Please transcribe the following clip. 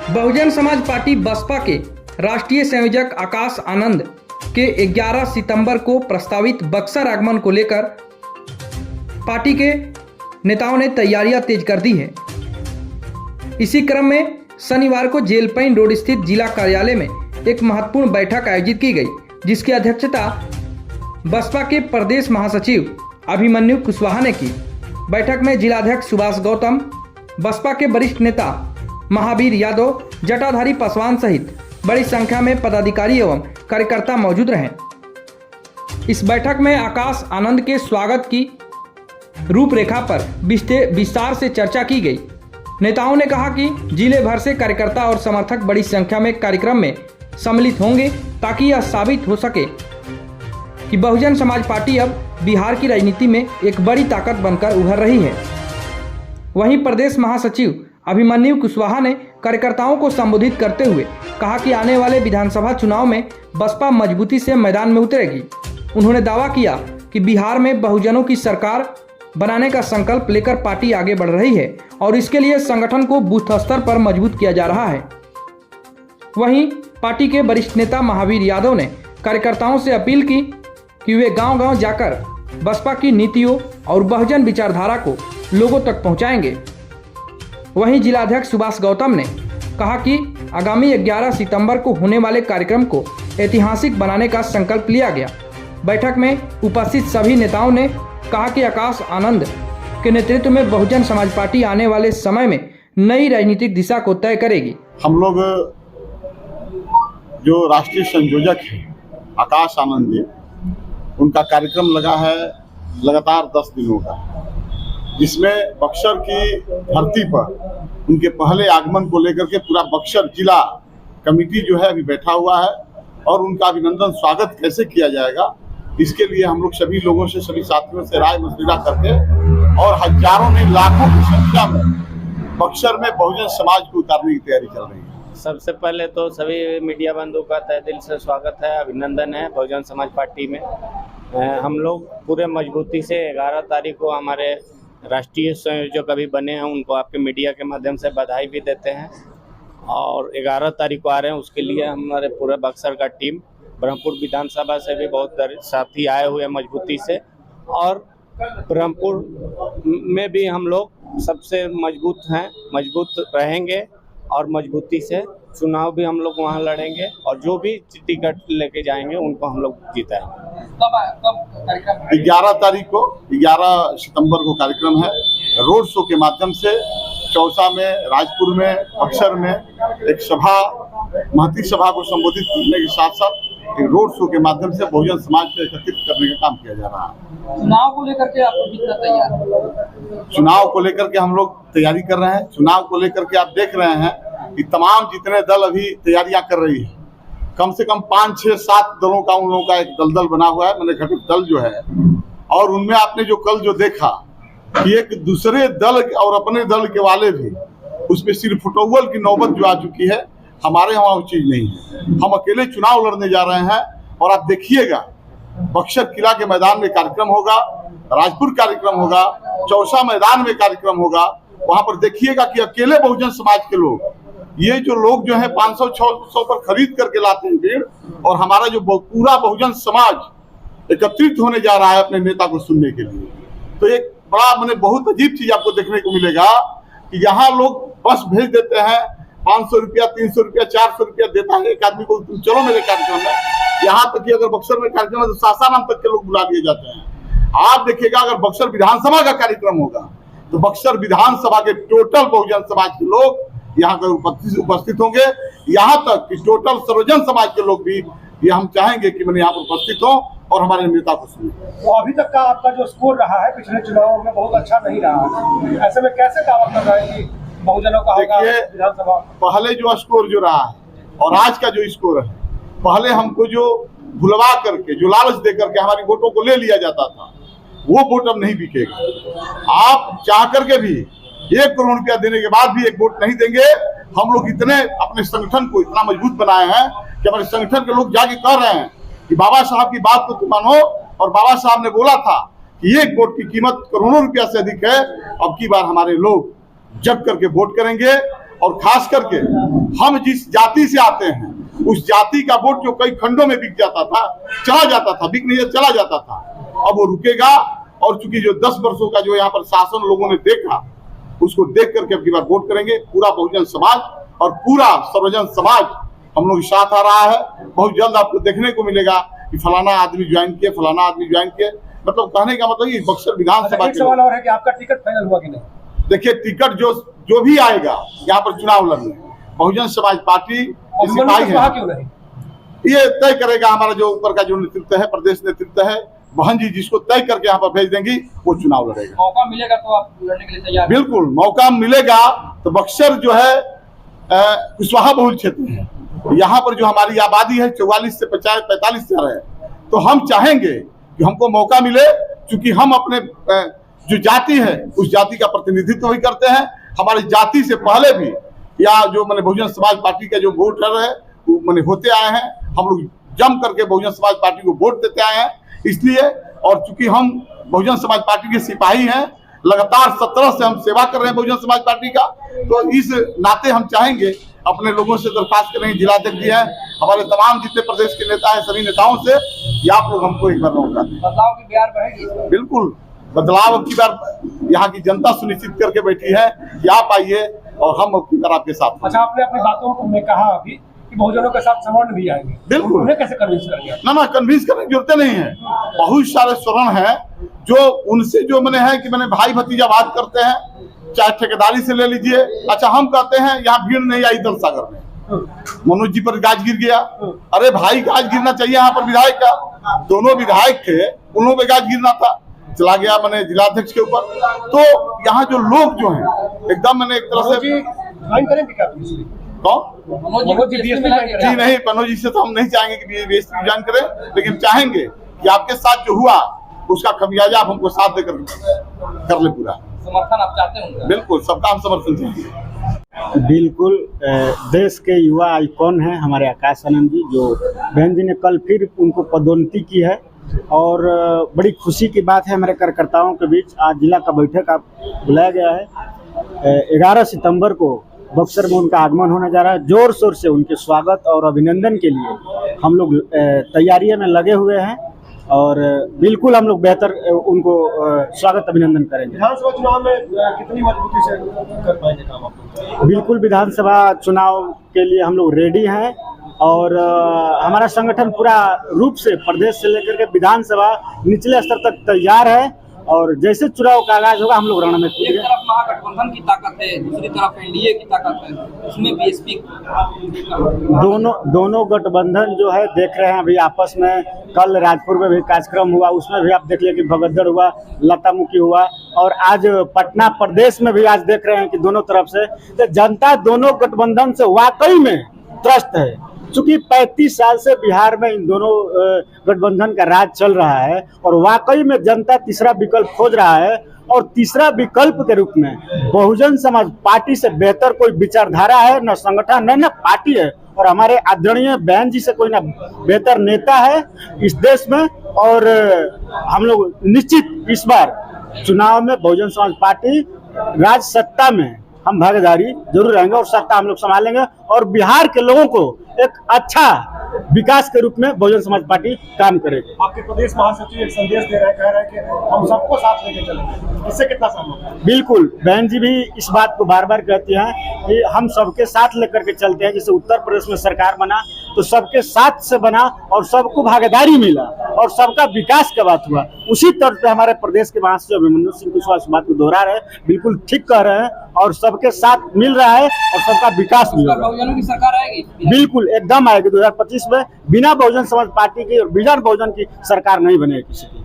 Bahujan Samaj party Baspa के राष्ट्रीय संयोजक आकाश आनंद के 11 सितंबर को प्रस्तावित बक्सर आगमन को लेकर पार्टी के नेताओं ने तैयारियां तेज कर दी है। इसी क्रम में शनिवार को जेलपैन रोड स्थित जिला कार्यालय में एक महत्वपूर्ण बैठक आयोजित की गई, जिसकी अध्यक्षता बसपा के प्रदेश महासचिव अभिमन्यु कुशवाहा ने की। बैठक में जिलाध्यक्ष सुभाष गौतम, बसपा के वरिष्ठ नेता महावीर यादव, जटाधारी पासवान सहित बड़ी संख्या में पदाधिकारी एवं कार्यकर्ता मौजूद रहे। इस बैठक में आकाश आनंद के स्वागत की रूपरेखा पर विस्तार से चर्चा की गई। नेताओं ने कहा कि जिले भर से कार्यकर्ता और समर्थक बड़ी संख्या में कार्यक्रम में सम्मिलित होंगे, ताकि यह साबित हो सके कि बहुजन समाज पार्टी अब बिहार की राजनीति में एक बड़ी ताकत बनकर उभर रही है। वहीं प्रदेश महासचिव अभिमन्यु कुशवाहा ने कार्यकर्ताओं को संबोधित करते हुए कहा कि आने वाले विधानसभा चुनाव में बसपा मजबूती से मैदान में उतरेगी। उन्होंने दावा किया कि बिहार में बहुजनों की सरकार बनाने का संकल्प लेकर पार्टी आगे बढ़ रही है और इसके लिए संगठन को बूथ स्तर पर मजबूत किया जा रहा है। वहीं पार्टी के वरिष्ठ नेता महावीर यादव ने कार्यकर्ताओं से अपील की कि वे गांव-गांव जाकर बसपा की नीतियों और बहुजन विचारधारा को लोगों तक पहुंचाएंगे। वहीं जिलाध्यक्ष सुभाष गौतम ने कहा कि आगामी 11 सितंबर को होने वाले कार्यक्रम को ऐतिहासिक बनाने का संकल्प लिया गया। बैठक में उपस्थित सभी नेताओं ने कहा कि आकाश आनंद के नेतृत्व में बहुजन समाज पार्टी आने वाले समय में नई राजनीतिक दिशा को तय करेगी। हम लोग जो राष्ट्रीय संयोजक हैं आकाश आनंद जी, उनका कार्यक्रम लगा है लगातार 10 दिनों का, जिसमें बक्सर की धरती पर उनके पहले आगमन को लेकर के पूरा बक्सर जिला कमेटी जो है अभी बैठा हुआ है और उनका अभिनंदन स्वागत कैसे किया जाएगा, इसके लिए हम लोग सभी लोगों से, सभी साथियों से राय मशविरा करके और हजारों में लाखों की संख्या में बक्सर में बहुजन समाज को उतारने की तैयारी चल रही है। सबसे पहले तो सभी मीडिया बंधुओं का तहे दिल से स्वागत है, अभिनंदन है। बहुजन समाज पार्टी में हम लोग पूरे मजबूती से 11 तारीख को हमारे राष्ट्रीय संयोजक अभी बने हैं, उनको आपके मीडिया के माध्यम से बधाई भी देते हैं। और 11 तारीख को आ रहे हैं, उसके लिए हमारे पूरे बक्सर का टीम, ब्रह्मपुर विधानसभा से भी बहुत साथी आए हुए मजबूती से, और ब्रह्मपुर में भी हम लोग सबसे मजबूत हैं, मजबूत रहेंगे और मजबूती से चुनाव भी हम लोग वहां लड़ेंगे और जो भी टिकट लेके जाएंगे उनको हम लोग जिताएंगे। कब 11 तारीख को, 11 सितंबर को कार्यक्रम है। रोड शो के माध्यम से चौसा में, राजपुर में, बक्सर में एक सभा, महती सभा को संबोधित करने के साथ साथ एक रोड शो के माध्यम से बहुजन समाज को एकत्रित करने का काम किया जा रहा है। चुनाव को लेकर के आप लोग कितना तैयार हैं? चुनाव को लेकर के हम लोग तैयारी कर रहे हैं। चुनाव को लेकर के आप देख रहे हैं कि तमाम जितने दल अभी तैयारियां कर रही है, कम से कम 5, 6, 7 दलों का उन लोगों का एक दल बना हुआ है, मैंने घटक दल जो है। और उनमें आपने जो कल जो देखा कि एक दूसरे दल और अपने दल के वाले भी उसमें सिर्फ फुटबॉल की नौबत जो आ चुकी है, हमारे यहाँ वो चीज नहीं है। हम अकेले चुनाव लड़ने जा रहे हैं और आप देखिएगा बक्सर किला के मैदान में कार्यक्रम होगा, राजपुर कार्यक्रम होगा, चौसा मैदान में कार्यक्रम होगा। वहां पर देखिएगा कि अकेले बहुजन समाज के लोग, ये जो लोग जो है 500-600 पर खरीद करके लाते हैं भीड़, और हमारा जो पूरा बहुजन समाज एकत्रित होने जा रहा है अपने नेता को सुनने के लिए। तो एक बड़ा मैंने बहुत अजीब चीज आपको देखने को मिलेगा कि यहाँ लोग बस भेज देते हैं, 500 रुपया, 300 रुपया, 400 रुपया देता है एक आदमी को, चलो मेरे कार्यक्रम में। यहाँ तक कि अगर बक्सर में कार्यक्रम है तो सासाराम तक के लोग बुला दिए जाते हैं। आप देखिएगा अगर बक्सर विधानसभा का कार्यक्रम होगा तो बक्सर विधानसभा के टोटल बहुजन समाज के लोग यहाँ पर उपस्थित होंगे। यहाँ तक कि टोटल सर्वजन समाज के लोग भी ये हम चाहेंगे कि मैंने यहाँ पर उपस्थित हो और हमारे नेता को सुने। तो अभी तक का आपका जो स्कोर रहा है पिछले चुनावों में बहुत अच्छा नहीं रहा, ऐसे में कैसे दावा कर रहे हैं कि बहुजनों का होगा विधानसभा? पहले जो स्कोर जो रहा है और आज का जो स्कोर है, पहले हमको जो भुलवा करके, जो लालच दे करके हमारी वोटों को ले लिया जाता था, वो वोट अब नहीं बिकेगा। आप चाह करके भी 1 करोड़ रुपया देने के बाद भी एक वोट नहीं देंगे। हम लोग इतने अपने संगठन को इतना मजबूत बनाए हैं कि हमारे संगठन के लोग जाके कह रहे हैं कि बाबा साहब की बात को तुम मानो, और बाबा साहब ने बोला था कि एक वोट की कीमत करोड़ों रुपया से अधिक है। अब की बार हमारे लोग जग करके वोट करेंगे और खास करके हम जिस जाति से आते हैं उस जाति का वोट जो कई खंडों में बिक जाता था, चला जाता था, बिक नहीं चला जाता था, अब वो रुकेगा। और चूंकि जो 10 वर्षों का जो यहाँ पर शासन लोगों ने देखा, उसको देख करके अब की बार वोट करेंगे। पूरा बहुजन समाज और पूरा सर्वजन समाज हम लोग साथ आ रहा है। बहुत जल्द आपको देखने को मिलेगा कि फलाना आदमी ज्वाइन किए, फलाना आदमी ज्वाइन किए। मतलब कहने का मतलब ये बक्सर विधानसभा। एक सवाल और है कि आपका टिकट फाइनल हुआ कि नहीं? देखिए, टिकट जो भी आएगा यहाँ पर चुनाव लड़ने, बहुजन समाज पार्टी क्यों नहीं ये तय करेगा। हमारा जो ऊपर का जो नेतृत्व है, प्रदेश नेतृत्व है, बहन जी जिसको तय करके यहाँ पर भेज देंगी वो चुनाव लड़ेगा। मौका मिलेगा तो आप लड़ने के लिए तैयार? बिल्कुल, मौका मिलेगा तो बक्सर जो है कुशवाहा बहुल क्षेत्र है, यहाँ पर जो हमारी आबादी है 44 से 45 हजार है, तो हम चाहेंगे कि हमको मौका मिले, क्योंकि हम अपने जो जाति है उस जाति का प्रतिनिधित्व भी करते हैं। हमारी जाति से पहले भी या जो मैंने बहुजन समाज पार्टी के जो वोटर है वो मैंने होते आए हैं, हम लोग जम करके बहुजन समाज पार्टी को वोट देते आए हैं। इसलिए, और चूंकि हम बहुजन समाज पार्टी के सिपाही हैं, लगातार 17 से हम सेवा कर रहे हैं बहुजन समाज पार्टी का, तो इस नाते हम चाहेंगे, अपने लोगों से दरखास्त करेंगे, जिलाध्यक्ष जी हैं, हमारे तमाम जितने प्रदेश के नेता हैं, सभी नेताओं से कि आप लोग हमको एक बार मौका दें। बदलाव की बिहार बढ़ेगी? बिल्कुल, बदलाव की बार यहाँ की जनता सुनिश्चित करके बैठी है कि आप आइए और हम अब की बार आपके साथ। अच्छा, आपने अपनी बातों में कहा अभी कि बहुजनों के साथ सवर्ण भी आएंगे, बिल्कुल, उन्हें कैसे कन्विंस करेंगे? ना कन्विंस करने की जरूरत नहीं है। बहुत सारे स्वर्ण हैं जो उनसे जो मैंने है कि मैंने भाई भतीजा बात करते हैं, चाहे ठेकेदारी से ले लीजिए। अच्छा, हम कहते हैं यहाँ भीड़ नहीं आई दल सागर में, मनोज जी पर गाज गिर गया, अरे भाई गाज गिरना चाहिए यहाँ पर विधायक का, दोनों विधायक थे, उन लोगों पे गाज गिरना था, चला गया मैंने जिलाध्यक्ष के ऊपर। तो यहाँ जो लोग जो हैं एकदम मैंने एक तरह से जी नहीं, मनोज जी से तो हम नहीं चाहेंगे कि बीएसपी ज्वाइन करें, लेकिन चाहेंगे कि आपके साथ जो हुआ उसका खमियाजा आप हमको साथ देकर कर ले। पूरा समर्थन आप चाहते हैं? बिल्कुल, सबका हम समर्थन चाहिए। बिल्कुल, देश के युवा आइकॉन हैं हमारे आकाश आनंद जी, जो बहन जी ने कल फिर उनको पदोन्नति की है और बड़ी खुशी की बात है। हमारे कार्यकर्ताओं के बीच आज जिला का बैठक बुलाया गया है। 11 सितंबर को बक्सर में उनका आगमन होने जा रहा है। जोर शोर से उनके स्वागत और अभिनंदन के लिए हम लोग तैयारियों में लगे हुए हैं और बिल्कुल हम लोग बेहतर उनको स्वागत अभिनंदन करेंगे। विधानसभा चुनाव में कितनी मजबूती से कर पाएंगे काम आप? बिल्कुल, विधानसभा चुनाव के लिए हम लोग रेडी हैं और हमारा संगठन पूरा रूप से प्रदेश से लेकर के विधानसभा निचले स्तर तक तैयार है और जैसे चुनाव का आगाज होगा हम लोग रण में कूदेंगे। एक तरफ महागठबंधन की ताकत है, दूसरी तरफ एनडीए की ताकत है, उसमें बीएसपी दोनों गठबंधन जो है देख रहे हैं अभी आपस में। कल राजपुर में भी कार्यक्रम हुआ, उसमें भी आप देख लिया कि भगदड़ हुआ, लतामुखी हुआ और आज पटना प्रदेश में भी आज देख रहे हैं कि दोनों तरफ से तो जनता दोनों गठबंधन से वाकई में त्रस्त है। चूंकि 35 साल से बिहार में इन दोनों गठबंधन का राज चल रहा है और वाकई में जनता तीसरा विकल्प खोज रहा है और तीसरा विकल्प के रूप में बहुजन समाज पार्टी से बेहतर कोई विचारधारा है, न संगठन है, न पार्टी है और हमारे आदरणीय बहन जी से कोई न बेहतर नेता है इस देश में। और हम लोग निश्चित इस बार चुनाव में बहुजन समाज पार्टी राज सत्ता में हम भागीदारी जरूर रहेंगे और सत्ता हम लोग संभालेंगे और बिहार के लोगों को एक अच्छा विकास के रूप में बहुजन समाज पार्टी काम करेगी। आपके प्रदेश महासचिव एक संदेश दे रहे हैं, कह रहे हैं कि हम सबको साथ लेके चलेंगे, इससे कितना सहमत है? बिल्कुल, बहन जी भी इस बात को बार बार कहती हैं कि हम सबके साथ लेकर के चलते हैं। जैसे उत्तर प्रदेश में सरकार बना तो सबके साथ से बना और सबको भागीदारी मिला और सबका विकास का बात हुआ। उसी तर्ज पे हमारे प्रदेश के महासचिव अभिमन्यु सिंह कुशवाहा इस बात को दोहरा रहे हैं, बिल्कुल ठीक कह रहे हैं और सबके साथ मिल रहा है और सबका विकास भी हो रहा है। बहुजनों की सरकार आएगी? बिल्कुल, एकदम आएगी। 2025 में बिना बहुजन समाज पार्टी की और बिना बहुजन की सरकार नहीं बनेगी किसी की।